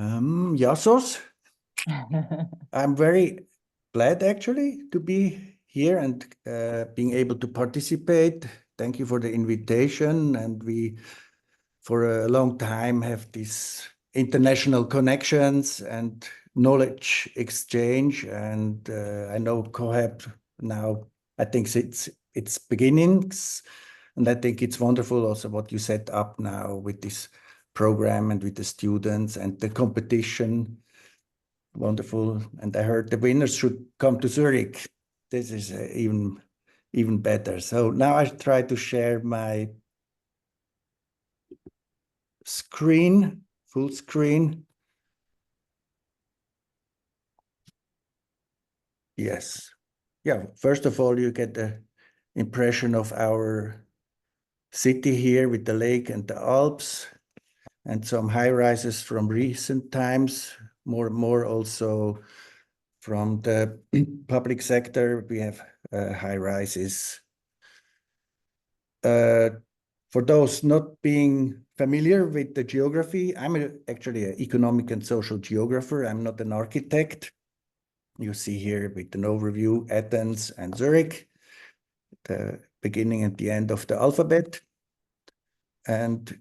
Yassos, I'm very glad actually to be here and being able to participate. Thank you for the invitation. And we, for a long time, have these international connections and knowledge exchange. And I know CoHab now, I think it's beginnings. And I think it's wonderful also what you set up now with this program and with the students and the competition. Wonderful. And I heard the winners should come to Zurich. This is even better. So now I try to share my screen, full screen. Yes. Yeah, first of all, you get the impression of our city here with the lake and the Alps and some high rises from recent times, more also from the public sector. We have high rises. For those not being familiar with the geography, I'm actually an economic and social geographer. I'm not an architect. You see here with an overview, Athens and Zurich, the beginning and the end of the alphabet. And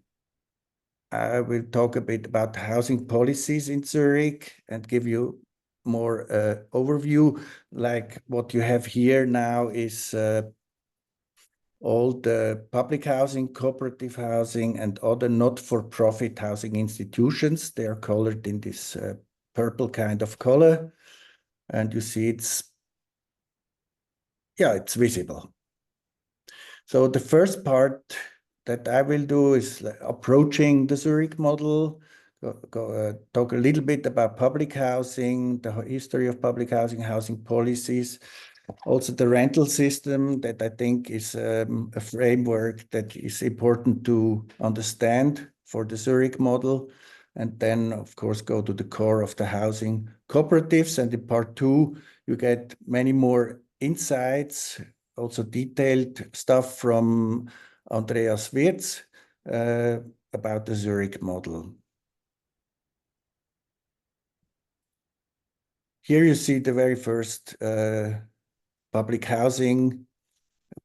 I will talk a bit about housing policies in Zurich and give you more overview. Like what you have here now is all the public housing, cooperative housing, and other not-for-profit housing institutions. They are colored in this purple kind of color. And you see it's visible. So the first part that I will do is approaching the Zurich model, talk a little bit about public housing, the history of public housing, housing policies, also the rental system that I think is a framework that is important to understand for the Zurich model. And then, of course, go to the core of the housing cooperatives. And in part two, you get many more insights, also detailed stuff from Andreas Wirz about the Zurich model. Here you see the very first public housing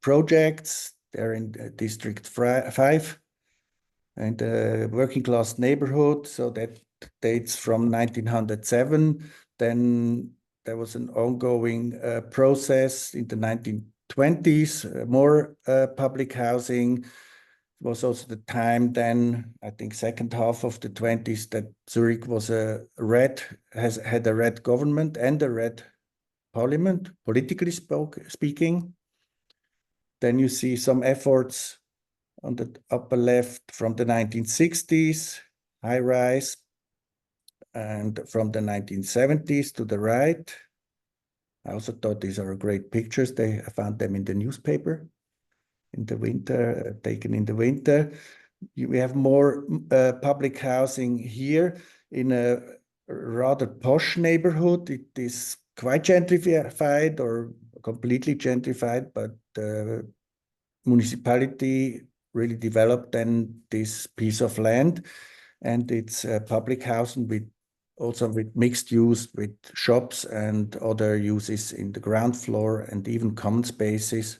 projects. They're in District 5 and working class neighborhood. So that dates from 1907. Then there was an ongoing process in the 1920s, more public housing. It was also the time then, I think second half of the 20s, that Zurich was had a red government and a red parliament, politically speaking. Then you see some efforts on the upper left from the 1960s, high rise, and from the 1970s to the right. I also thought these are great pictures. I found them in the newspaper in the winter, taken in the winter. We have more public housing here in a rather posh neighborhood. It is quite gentrified or completely gentrified, but the municipality really developed then this piece of land, and it's public housing with mixed use with shops and other uses in the ground floor and even common spaces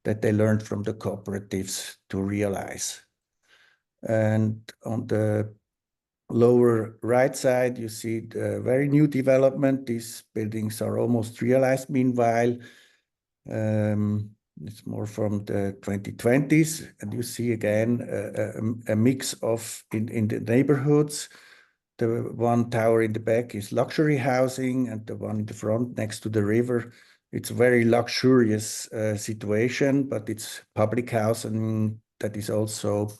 that they learned from the cooperatives to realize. And on the lower right side, you see the very new development. These buildings are almost realized. Meanwhile, it's more from the 2020s, and you see again a mix of in the neighborhoods. The one tower in the back is luxury housing, and the one in the front next to the river, it's a very luxurious situation, but it's public housing that is also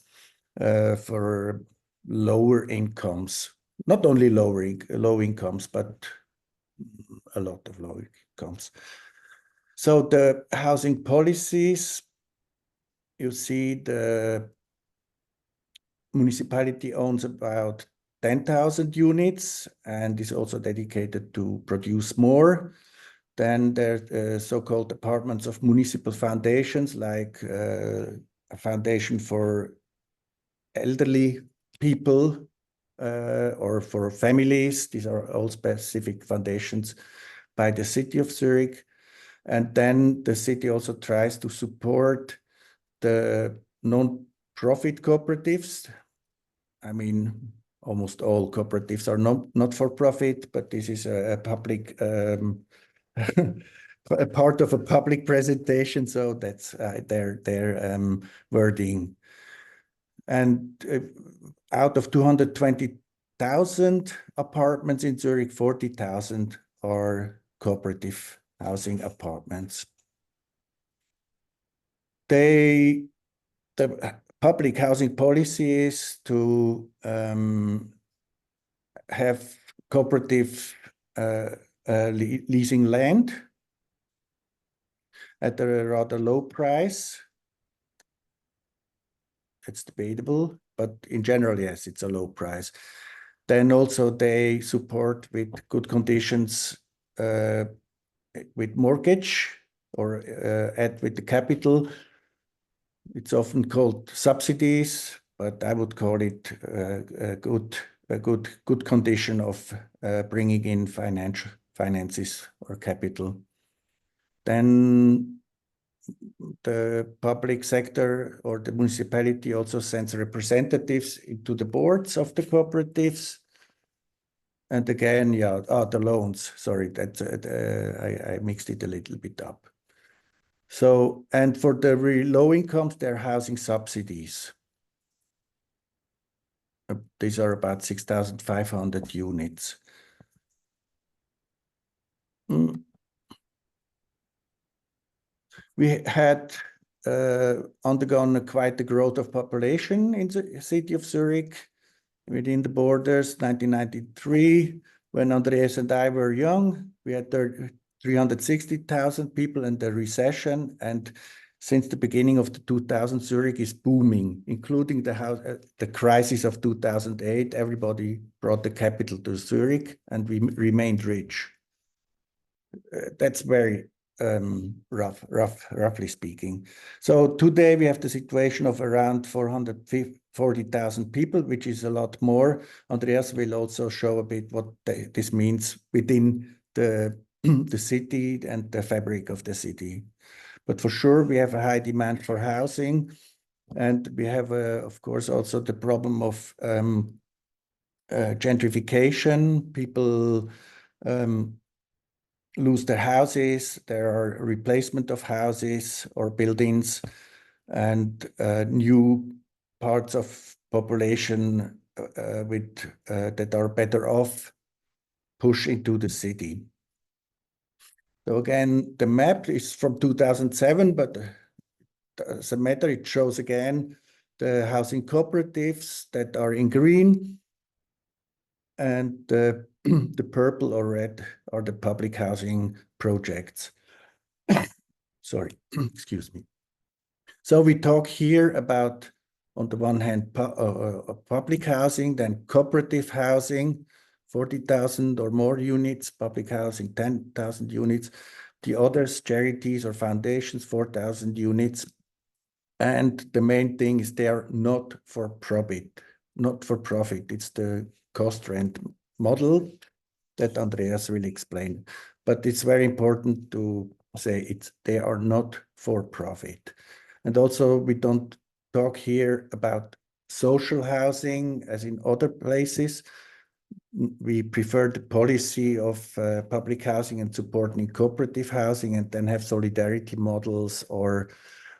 for lower incomes. Not only low incomes, but a lot of low incomes. So the housing policies, you see the municipality owns about 10,000 units and is also dedicated to produce more. Then there's so-called departments of municipal foundations, like a foundation for elderly people or for families. These are all specific foundations by the city of Zurich. And then the city also tries to support the non-profit cooperatives. I mean, almost all cooperatives are not for profit, but this is a public a part of a public presentation, so that's their wording. And out of 220,000 apartments in Zurich, 40,000 are cooperative housing apartments. The public housing policy is to have cooperative leasing land at a rather low price. It's debatable, but in general, yes, it's a low price. Then also they support with good conditions with mortgage or add with the capital. It's often called subsidies, but I would call it a good condition of bringing in finances or capital. Then the public sector or the municipality also sends representatives into the boards of the cooperatives. And again, yeah, the loans. Sorry, that's I mixed it a little bit up. So, and for the really low incomes, they're housing subsidies. These are about 6,500 units. We had undergone quite a growth of population in the city of Zurich within the borders. 1993, when Andreas and I were young, we had 360,000 people in the recession, and since the beginning of the 2000s, Zurich is booming, including the crisis of 2008. Everybody brought the capital to Zurich, and we remained rich. That's very roughly speaking. So today we have the situation of around 440,000 people, which is a lot more. Andreas will also show a bit what this means within the city and the fabric of the city. But for sure, we have a high demand for housing, and we have, of course, also the problem of gentrification. People lose their houses, there are replacement of houses or buildings, and new parts of population that are better off push into the city. So again, the map is from 2007, but as a matter, it shows again the housing cooperatives that are in green, and the purple or red are the public housing projects. Sorry, excuse me. So we talk here about, on the one hand, public housing, then cooperative housing, 40,000 or more units, public housing, 10,000 units. The others, charities or foundations, 4,000 units. And the main thing is they are not for profit. It's the cost rent model that Andreas will explain. But it's very important to say they are not for profit. And also we don't talk here about social housing as in other places. We prefer the policy of public housing and supporting cooperative housing, and then have solidarity models or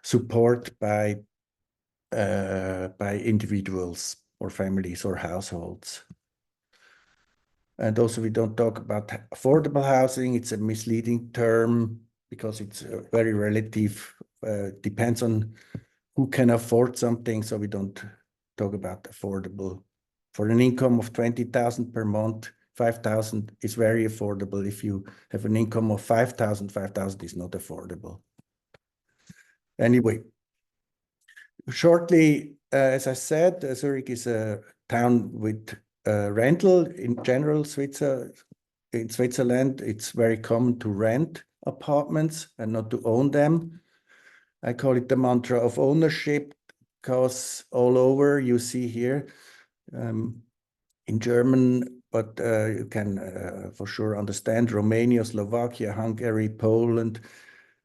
support by individuals or families or households. And also we don't talk about affordable housing. It's a misleading term because it's very relative, depends on who can afford something. So we don't talk about affordable. For an income of 20,000 per month, 5,000 is very affordable. If you have an income of 5,000, 5,000 is not affordable. Anyway, shortly, as I said, Zurich is a town with rental. In general, in Switzerland, it's very common to rent apartments and not to own them. I call it the mantra of ownership, because all over you see here, in German, but you can for sure understand Romania, Slovakia, Hungary, Poland,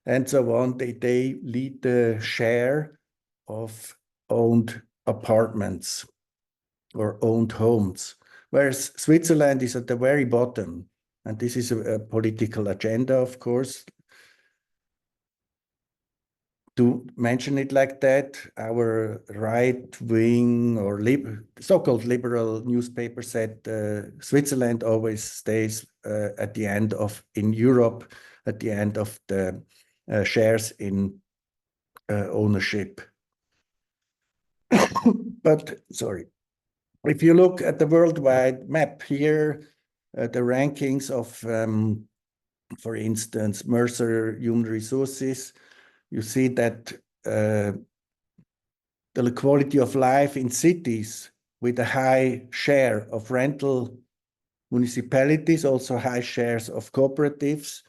and so on. They lead the share of owned apartments or owned homes, whereas Switzerland is at the very bottom. And this is a political agenda, of course. To mention it like that, our right-wing or so-called liberal newspaper said Switzerland always stays at the end of, in Europe, at the end of the shares in ownership. But, sorry, if you look at the worldwide map here, the rankings of, for instance, Mercer Human Resources, you see that the quality of life in cities with a high share of rental municipalities, also high shares of cooperatives,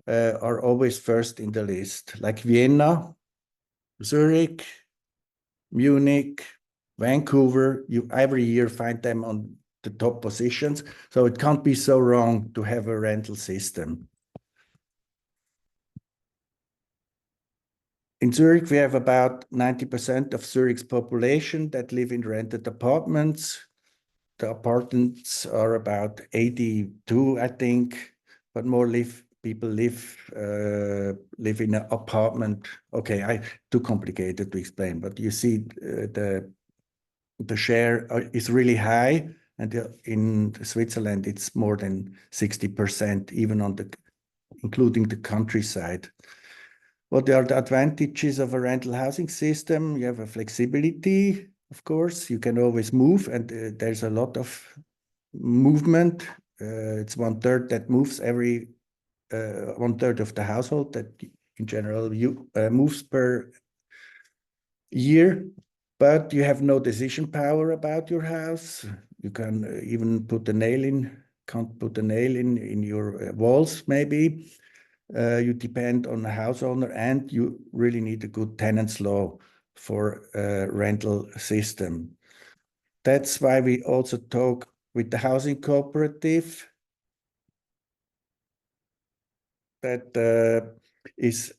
are always first in the list, like Vienna, Zurich, Munich, Vancouver. You every year find them on the top positions. So it can't be so wrong to have a rental system. In Zurich, we have about 90% of Zurich's population that live in rented apartments. The apartments are about 82, I think, but more people live in an apartment. Okay, too complicated to explain, but you see the share is really high, and in Switzerland it's more than 60%, even on including the countryside. What are the advantages of a rental housing system? You have a flexibility, of course. You can always move, and there's a lot of movement. It's 1/3 that moves every 1/3 of the household that in general moves per year. But you have no decision power about your house. You can even can't put a nail in your walls, maybe. You depend on the house owner, and you really need a good tenants law for a rental system. That's why we also talk with the housing cooperative that is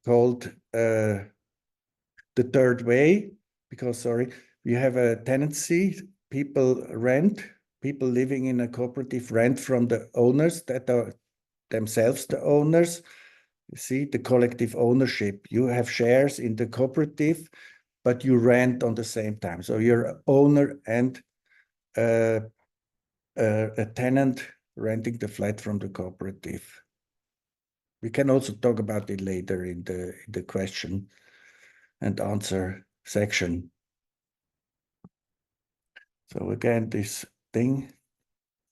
called the third way, because, sorry, we have a tenancy, people living in a cooperative rent from the owners that are themselves the owners. You see, the collective ownership. You have shares in the cooperative, but you rent on the same time. So you're an owner and a tenant renting the flat from the cooperative. We can also talk about it later in the question and answer section. So again, this thing,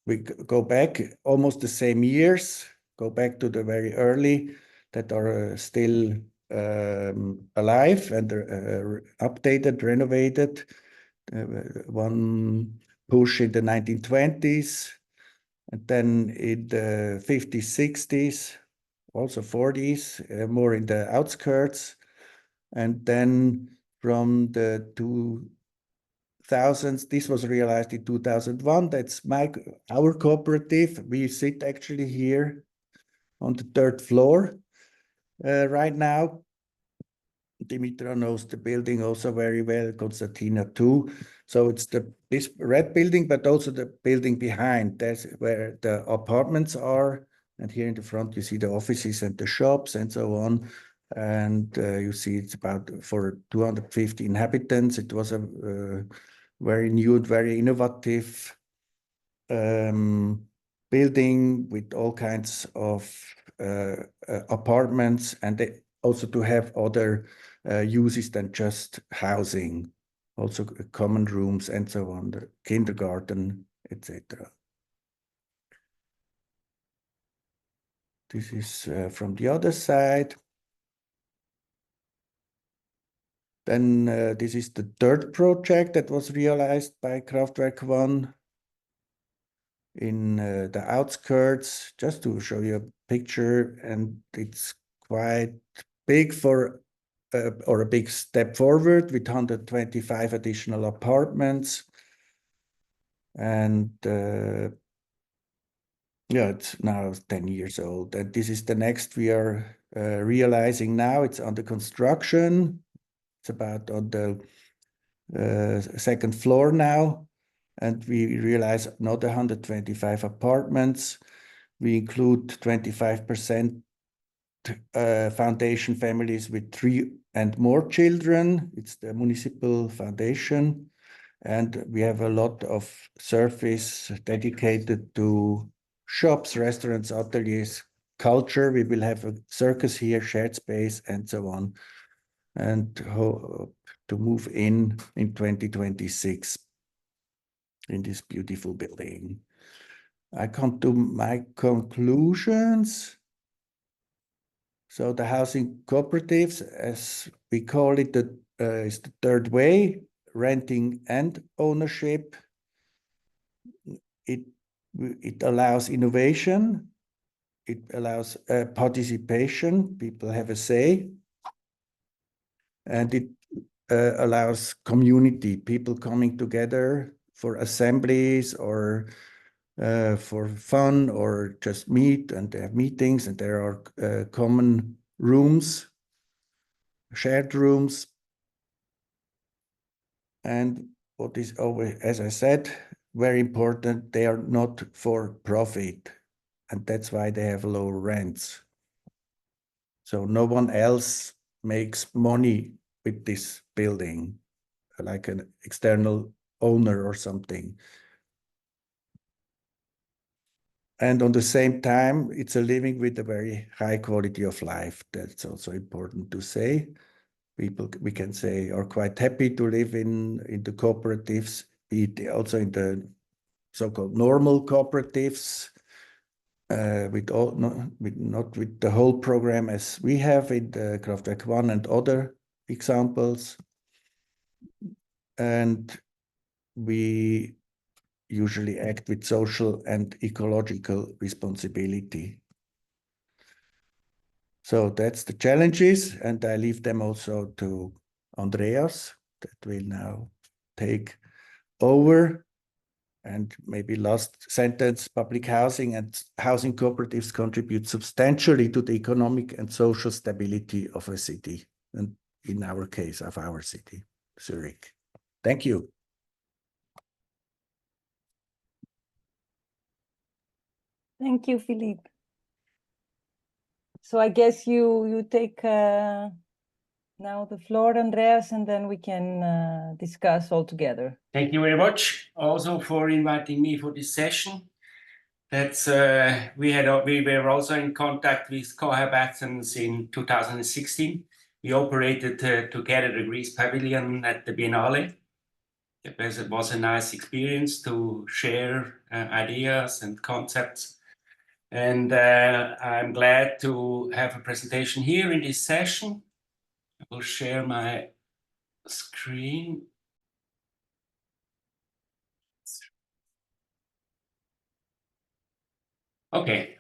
we go back almost the same years, go back to the very early that are still alive and updated, renovated. One push in the 1920s, and then in the 50s, 60s, also 40s, more in the outskirts. And then from the 2000s, this was realized in 2001. That's our cooperative. We sit actually here on the 3rd floor right now. Dimitra knows the building also very well, Konstantina too. So it's this red building, but also the building behind. That's where the apartments are. And here in the front, you see the offices and the shops and so on. And you see it's about for 250 inhabitants. It was a very new, very innovative building with all kinds of apartments, and also to have other uses than just housing, also common rooms and so on, the kindergarten, etc. This is from the other side. Then this is the 3rd project that was realized by Krafterwk1 in the outskirts, just to show you a picture, and it's quite big for or a big step forward with 125 additional apartments. And yeah, it's now 10 years old. And this is the next we are realizing now. It's under construction. It's about on the second floor now. And we realize another 125 apartments. We include 25% foundation families with 3 and more children. It's the municipal foundation. And we have a lot of surface dedicated to shops, restaurants, ateliers, culture. We will have a circus here, shared space, and so on. And hope to move in 2026 in this beautiful building. I come to my conclusions. So the housing cooperatives, as we call it, is the third way, renting and ownership. It allows innovation. It allows participation. People have a say. And it allows community, people coming together for assemblies or for fun or just meet, and they have meetings, and there are common rooms, shared rooms. And what is always, as I said, very important, they are not for profit. And that's why they have low rents. So no one else makes money with this building, like an external owner or something. And on the same time, it's a living with a very high quality of life. That's also important to say. People, we can say, are quite happy to live in the cooperatives, be it also in the so-called normal cooperatives, not with the whole program as we have in the Krafterwk1 and other examples. And we usually act with social and ecological responsibility. So that's the challenges, and I leave them also to Andreas, that will now take over. And maybe last sentence, public housing and housing cooperatives contribute substantially to the economic and social stability of a city, and in our case, of our city, Zurich. Thank you. Thank you, Philipp. So I guess you take now the floor, Andreas, and then we can discuss all together. Thank you very much also for inviting me for this session. That's we were also in contact with CoHabiting in 2016. We operated together the Greece Pavilion at the Biennale. It was a nice experience to share ideas and concepts. And I'm glad to have a presentation here in this session. I will share my screen. Okay.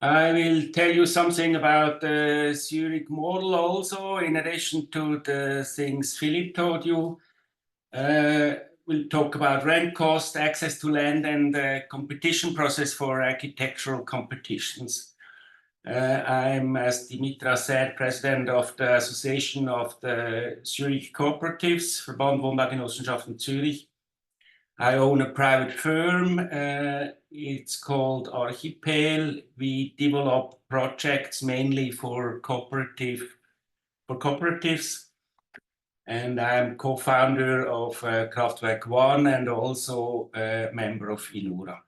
I will tell you something about the Zurich model also, in addition to the things Philipp told you. We'll talk about rent cost, access to land, and the competition process for architectural competitions. I'm, as Dimitra said, president of the Association of the Zurich Cooperatives, Verband Wohnbaugenossenschaften Zürich. I own a private firm. It's called Archipel. We develop projects mainly for cooperatives. And I'm co-founder of Krafterwk1 and also a member of INURA.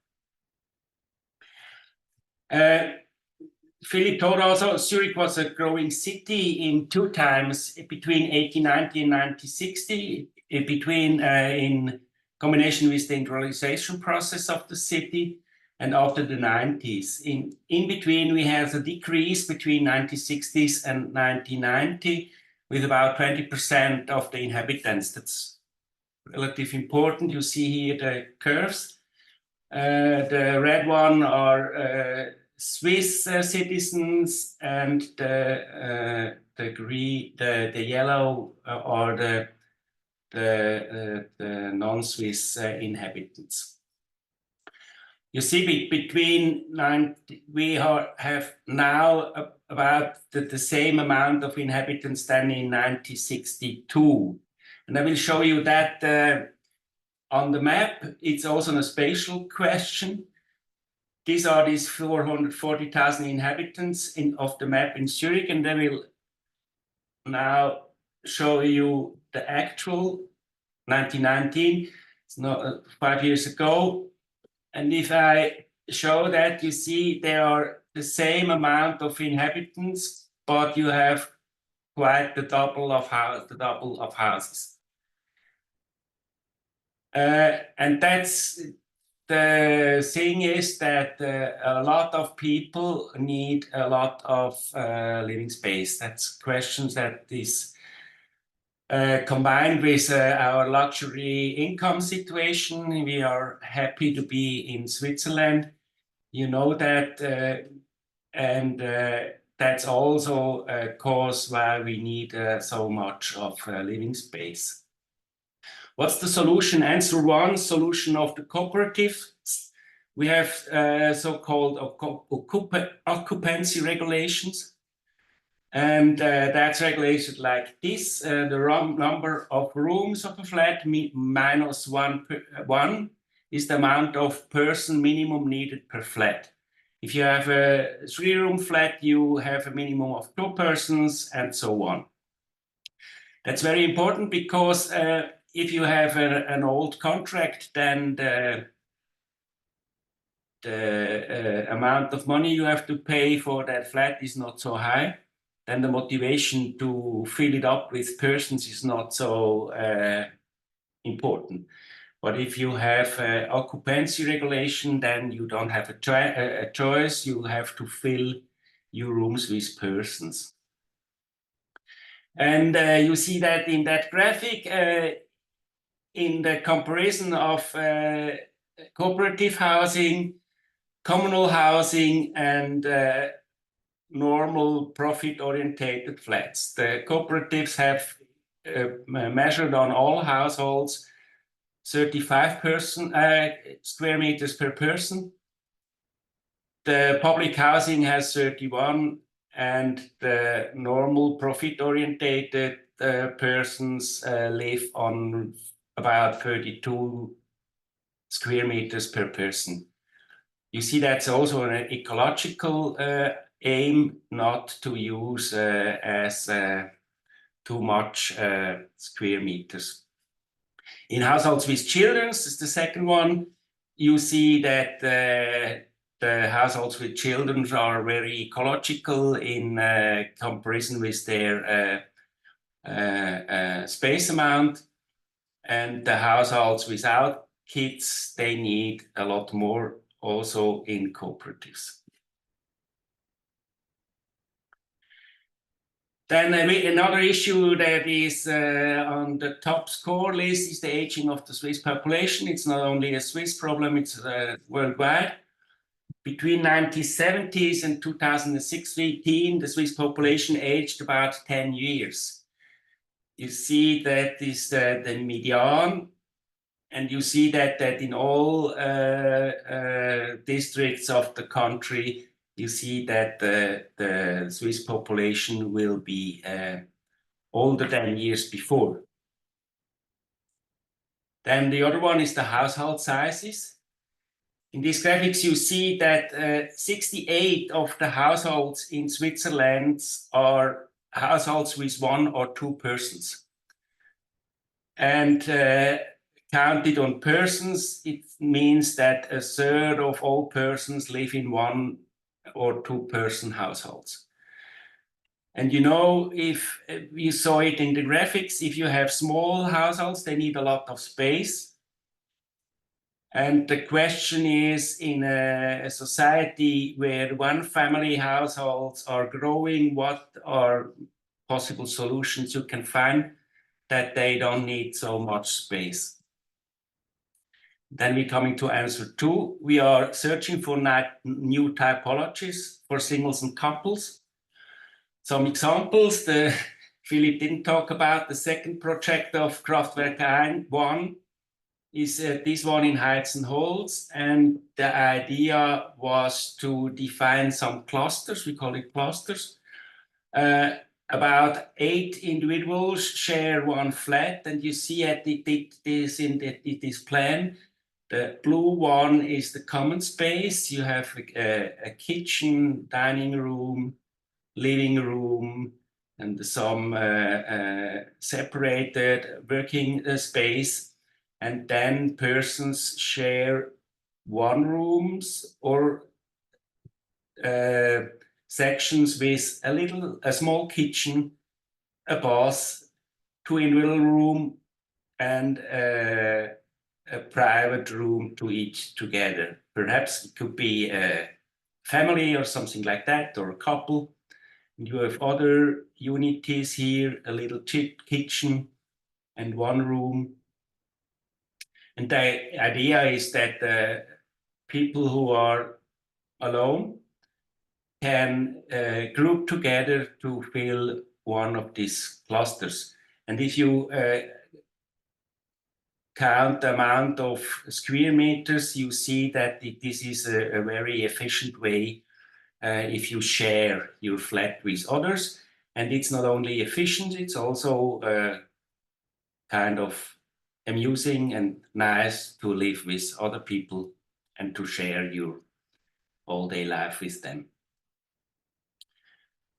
Philipp told also Zurich was a growing city in 2 times, between 1890 and 1960, in combination with the industrialization process of the city, and after the 90s. In between, we have a decrease between 1960s and 1990 with about 20% of the inhabitants. That's relatively important. You see here the curves. The red one are Swiss citizens, and the yellow are the the non-Swiss inhabitants. You see, we have now about the same amount of inhabitants than in 1962. And I will show you that on the map. It's also a spatial question. These are these 440,000 inhabitants of the map in Zurich, and I will now show you the actual 1919. It's not 5 years ago. And if I show that, you see there are the same amount of inhabitants, but you have quite the double of houses. And that's the thing is that a lot of people need a lot of living space. That's questions that is combined with our luxury income situation. We are happy to be in Switzerland. You know that, and that's also a cause why we need so much of living space. What's the solution? Answer one, solution of the cooperative. We have so-called occupancy regulations. And that's regulated like this. The number of rooms of a flat minus one is the amount of person minimum needed per flat. If you have a 3-room flat, you have a minimum of 2 persons and so on. That's very important because if you have an old contract, then the amount of money you have to pay for that flat is not so high. Then the motivation to fill it up with persons is not so important. But if you have occupancy regulation, then you don't have a choice. You have to fill your rooms with persons. And you see that in that graphic, in the comparison of cooperative housing, communal housing, and normal profit-orientated flats. The cooperatives have measured on all households 35 square meters per person. The public housing has 31, and the normal profit-orientated persons live on about 32 square meters per person. You see that's also an ecological aim, not to use as too much square meters. In households with children, this is the second one, you see that the households with children are very ecological in comparison with their space amount, and the households without kids, they need a lot more also in cooperatives. Then another issue that is on the top score list is the aging of the Swiss population. It's not only a Swiss problem, it's worldwide. Between 1970s and 2016, the Swiss population aged about 10 years. You see that is the median, and you see that in all districts of the country, you see that the Swiss population will be older than years before. Then the other one is the household sizes. In these graphics, you see that 68 of the households in Switzerland are households with 1 or 2 persons. And counted on persons, it means that 1/3 of all persons live in 1 or 2 person households. And you know, if you saw it in the graphics, if you have small households, they need a lot of space. And the question is, in a society where one family households are growing, what are possible solutions you can find that they don't need so much space? Then we're coming to answer 2. We are searching for new typologies for singles and couples. Some examples, the Philipp didn't talk about, the second project of Krafterwk1 is this one in Heizenholz, and the idea was to define some clusters, we call it clusters. About 8 individuals share one flat, and you see at this in this plan. The blue one is the common space. You have a kitchen, dining room, living room, and some separated working space. And then persons share one rooms or sections with a small kitchen, a bath, 2 individual room, and a private room to each together. Perhaps it could be a family or something like that, or a couple. And you have other unities here, a little kitchen and one room. And the idea is that people who are alone can group together to fill one of these clusters. And if you count the amount of square meters, you see that this is a very efficient way if you share your flat with others. And it's not only efficient, it's also kind of amusing and nice to live with other people and to share your all-day life with them.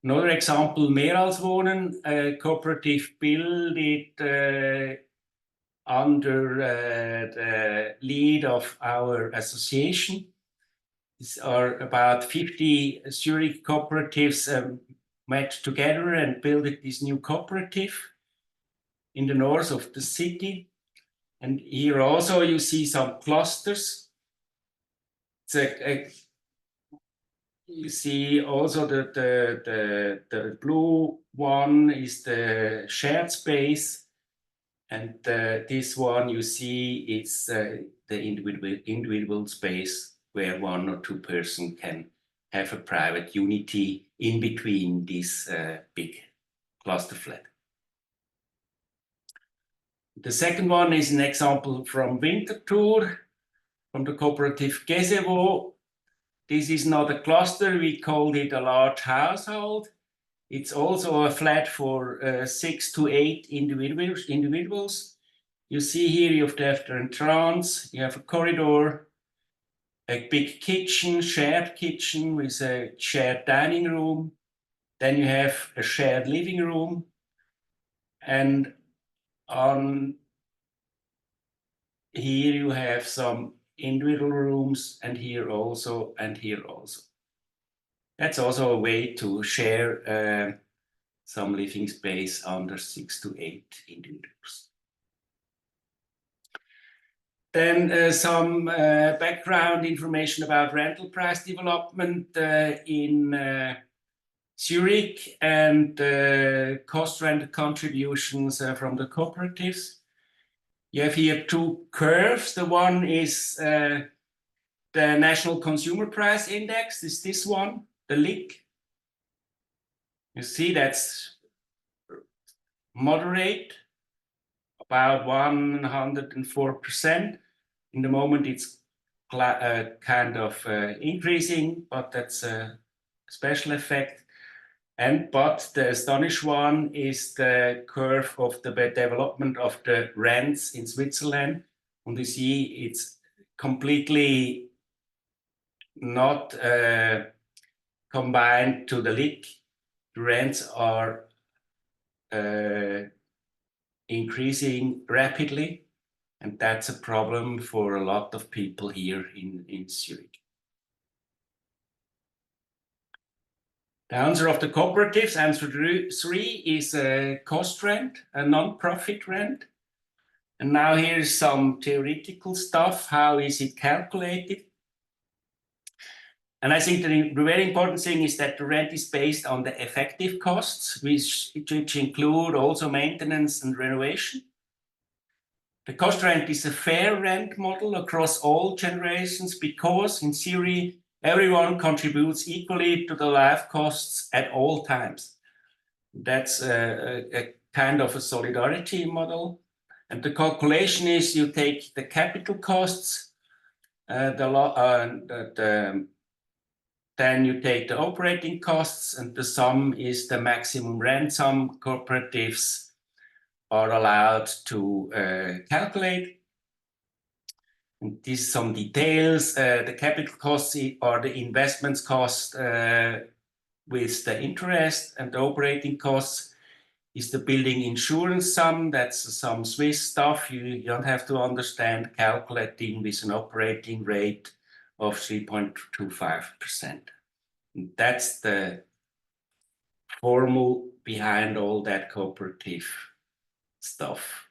Another example, Mehr als Wohnen, a cooperative built under the lead of our association. These are about 50 Zurich cooperatives met together and built this new cooperative in the north of the city. And here also you see some clusters. You see also that the blue one is the shared space, and this one you see is the individual space where 1 or 2 persons can have a private unity in between this big cluster flat. The second one is an example from Winterthur, from the cooperative GBG-ZH. This is not a cluster, we called it a large household. It's also a flat for 6 to 8 individuals. You see here you have the entrance, you have a corridor, a big kitchen, shared kitchen with a shared dining room. Then you have a shared living room. And on here you have some individual rooms, and here also, and here also. That's also a way to share some living space under 6 to 8 individuals. Then some background information about rental price development in Zurich and cost rental contributions from the cooperatives. You have here 2 curves. The one is the National Consumer Price Index, is this one, the LIC. You see that's moderate, about 104%. In the moment it's kind of increasing, but that's a special effect. But the astonishing one is the curve of the development of the rents in Switzerland. And you see it's completely not combined to the LIC. The rents are increasing rapidly, and that's a problem for a lot of people here in Zurich. The answer of the cooperatives, answer 3, is a cost rent, a non-profit rent. And now here's some theoretical stuff. How is it calculated? And I think the very important thing is that the rent is based on the effective costs, which include also maintenance and renovation. The cost rent is a fair rent model across all generations because in theory, everyone contributes equally to the life costs at all times. That's a kind of a solidarity model. And the calculation is you take the capital costs, then you take the operating costs, and the sum is the maximum rent sum cooperatives are allowed to calculate. And these some details. The capital costs are the investments cost with the interest, and the operating costs is the building insurance sum. That's some Swiss stuff you don't have to understand, calculating with an operating rate of 3.25%. That's the formula behind all that cooperative stuff.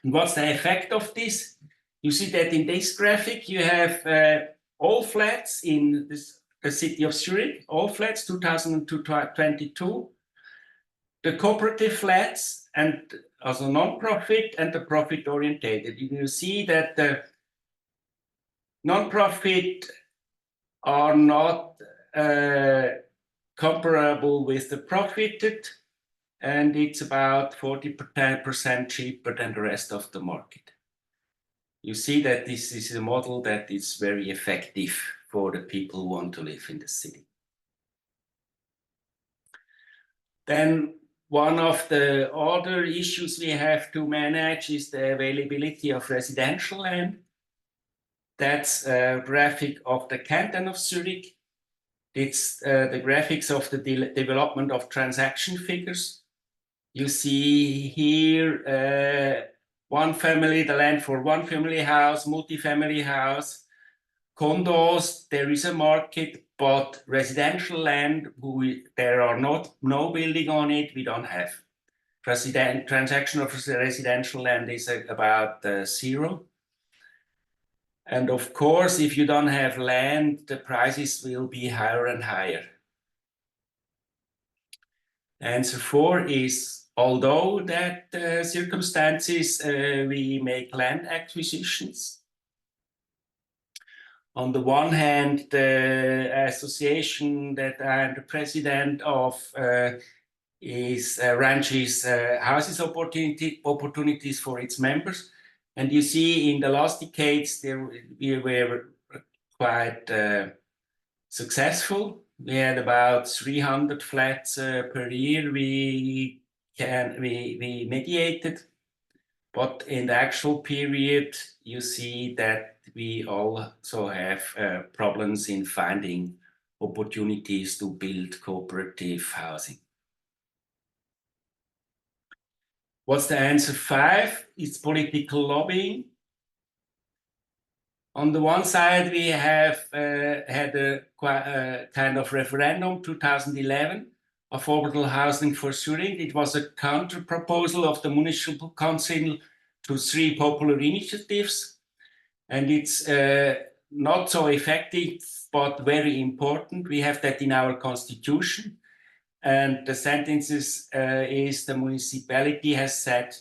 And what's the effect of this? You see that in this graphic you have all flats in the city of Zurich, all flats 2022, the cooperative flats and as a non-profit and the profit-orientated. You will see that the non-profit are not comparable with the profited, and it's about 40% cheaper than the rest of the market. You see that this is a model that is very effective for the people who want to live in the city. Then one of the other issues we have to manage is the availability of residential land. That's a graphic of the canton of Zurich. It's the graphics of the development of transaction figures. You see here one family, the land for one family house, multi-family house, condos, there is a market, but residential land, there are no building on it, we don't have. Transaction of residential land is about 0. And of course, if you don't have land, the prices will be higher and higher. Answer 4 is, although that circumstances, we make land acquisitions. On the one hand, the association that I'm the president of arranges houses opportunities for its members. And you see in the last decades, we were quite successful. We had about 300 flats per year we mediated. But in the actual period, you see that we also have problems in finding opportunities to build cooperative housing. What's the answer 5? It's political lobbying. On the one side, we have had a kind of referendum, 2011, affordable housing for Zurich. It was a counter proposal of the municipal council to 3 popular initiatives. And it's not so effective, but very important. We have that in our constitution. And the sentences is the municipality has set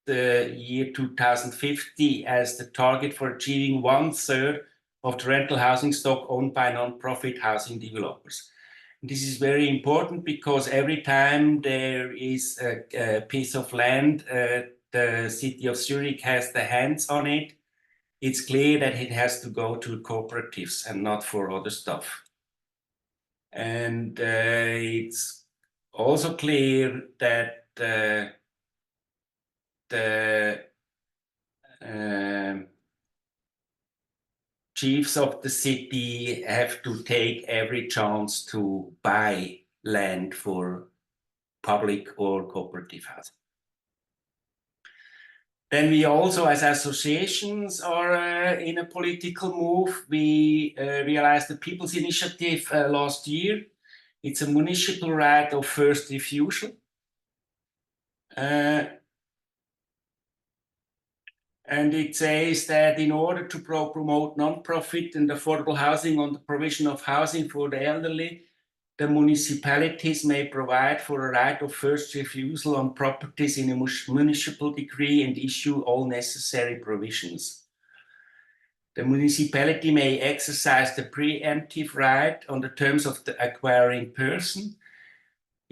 the year 2050 as the target for achieving 1/3 of the rental housing stock owned by non-profit housing developers. And this is very important because every time there is a piece of land, the city of Zurich has the hands on it, it's clear that it has to go to cooperatives and not for other stuff. And it's also clear that the chiefs of the city have to take every chance to buy land for public or cooperative housing. Then we also, as associations, are in a political move. We realized the People's Initiative last year. It's a municipal right of first refusal. And it says that in order to promote non-profit and affordable housing on the provision of housing for the elderly, the municipalities may provide for a right of first refusal on properties in a municipal decree and issue all necessary provisions. The municipality may exercise the preemptive right on the terms of the acquiring person.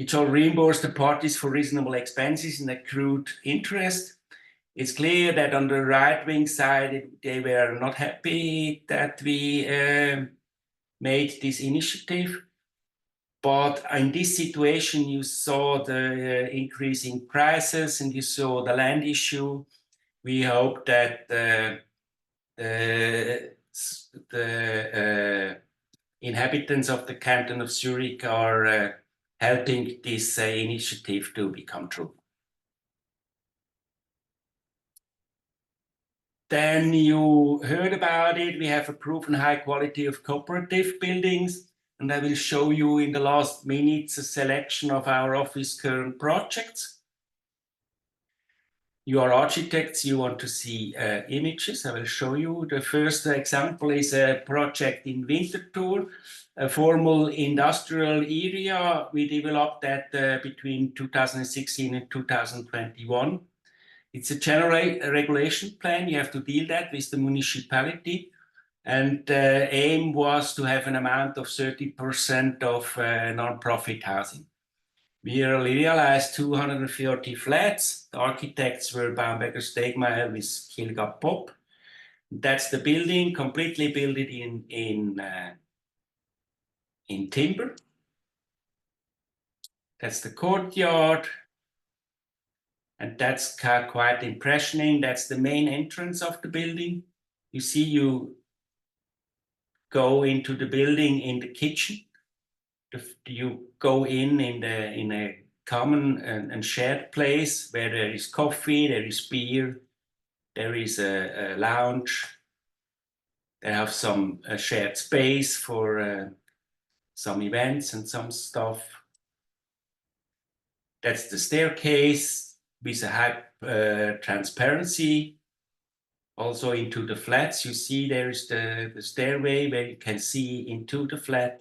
It shall reimburse the parties for reasonable expenses and accrued interest. It's clear that on the right-wing side, they were not happy that we made this initiative. But in this situation, you saw the increasing prices and you saw the land issue. We hope that the inhabitants of the canton of Zurich are helping this initiative to become true. Then you heard about it. We have a proven high quality of cooperative buildings. And I will show you in the last minutes a selection of our office current projects. You are architects, you want to see images. I will show you. The first example is a project in Winterthur, a formal industrial area. We developed that between 2016 and 2021. It's a general regulation plan. You have to deal that with the municipality. And the aim was to have an amount of 30% of non-profit housing. We realized 230 flats. The architects were Baumberger Stegmaier with Hilgard Popp. That's the building, completely built in timber. That's the courtyard. And that's quite impressioning. That's the main entrance of the building. You see, you go into the building in the kitchen. You go in a common and shared place where there is coffee, there is beer, there is a lounge. They have some shared space for some events and some stuff. That's the staircase with a high transparency. Also into the flats, you see there is the stairway where you can see into the flat.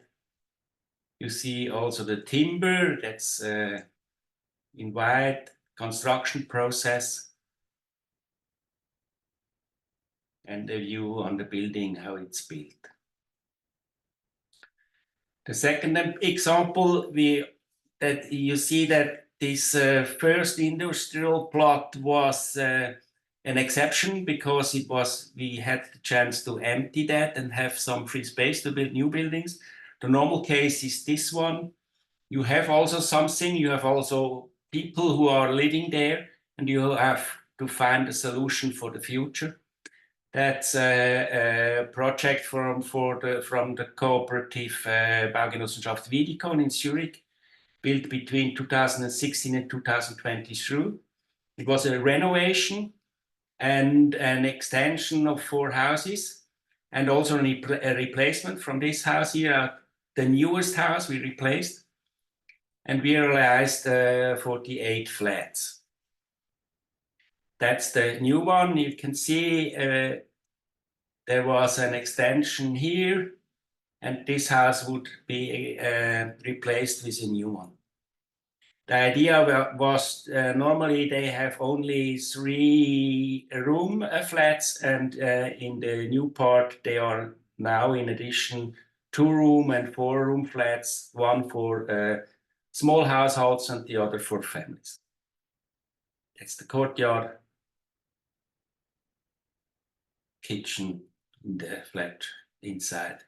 You see also the timber that's in white, construction process. And a view on the building, how it's built. The second example, that you see that this first industrial plot was an exception because we had the chance to empty that and have some free space to build new buildings. The normal case is this one. You have also something, you have also people who are living there, and you have to find a solution for the future. That's a project from the cooperative Baugenossenschaft Wiedikon in Zurich, built between 2016 and 2023. It was a renovation and an extension of 4 houses, and also a replacement from this house here, the newest house we replaced. And we realized 48 flats. That's the new one. You can see there was an extension here, and this house would be replaced with a new one. The idea was normally they have only 3-room flats, and in the new part they are now in addition 2-room and 4-room flats, one for small households and the other for families. That's the courtyard, kitchen in the flat inside.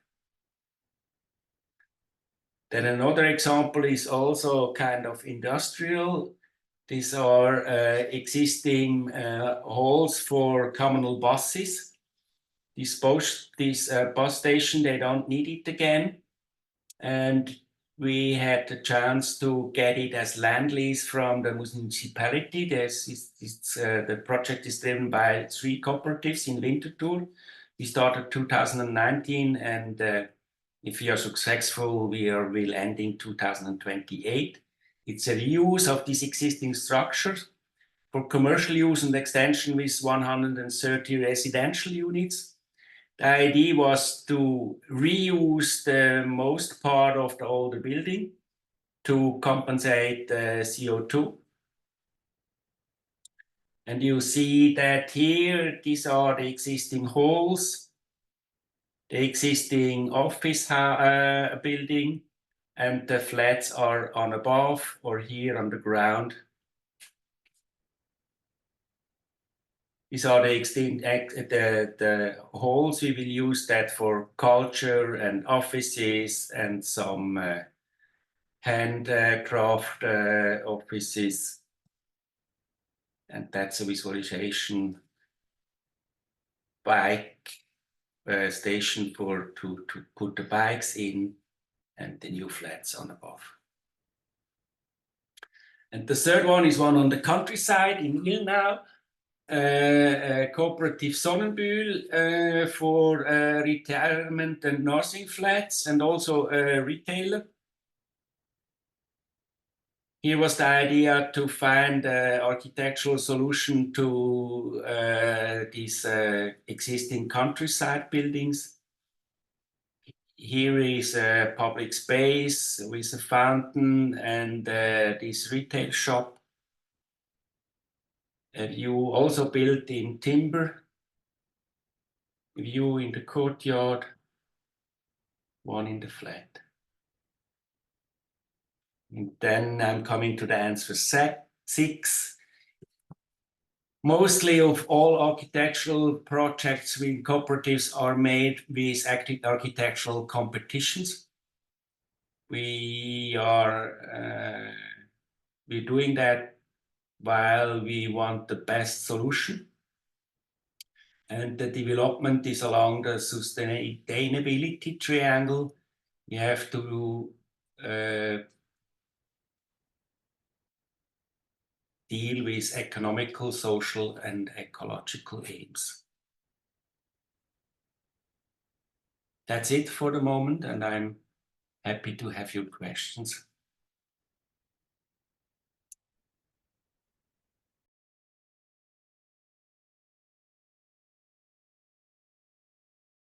Then another example is also kind of industrial. These are existing halls for communal buses. This bus station, they don't need it again. And we had the chance to get it as land lease from the municipality. The project is driven by 3 cooperatives in Winterthur. We started 2019, and if we are successful, we will end in 2028. It's a reuse of these existing structures for commercial use and extension with 130 residential units. The idea was to reuse the most part of the older building to compensate CO2. And you see that here, these are the existing halls, the existing office building, and the flats are on above or here on the ground. These are the halls. We will use that for culture and offices and some handcraft offices. And that's a visualization bike station to put the bikes in and the new flats on above. And the third one is one on the countryside in Ilmenau. Cooperative Sonnenbühl for retirement and nursing flats, and also a retailer. Here was the idea to find an architectural solution to these existing countryside buildings. Here is a public space with a fountain and this retail shop. A view also built in timber, a view in the courtyard, one in the flat. And then I'm coming to the answer 6. Mostly of all architectural projects with cooperatives are made with architectural competitions. We're doing that while we want the best solution. And the development is along the sustainability triangle. We have to deal with economical, social, and ecological aims. That's it for the moment, and I'm happy to have your questions.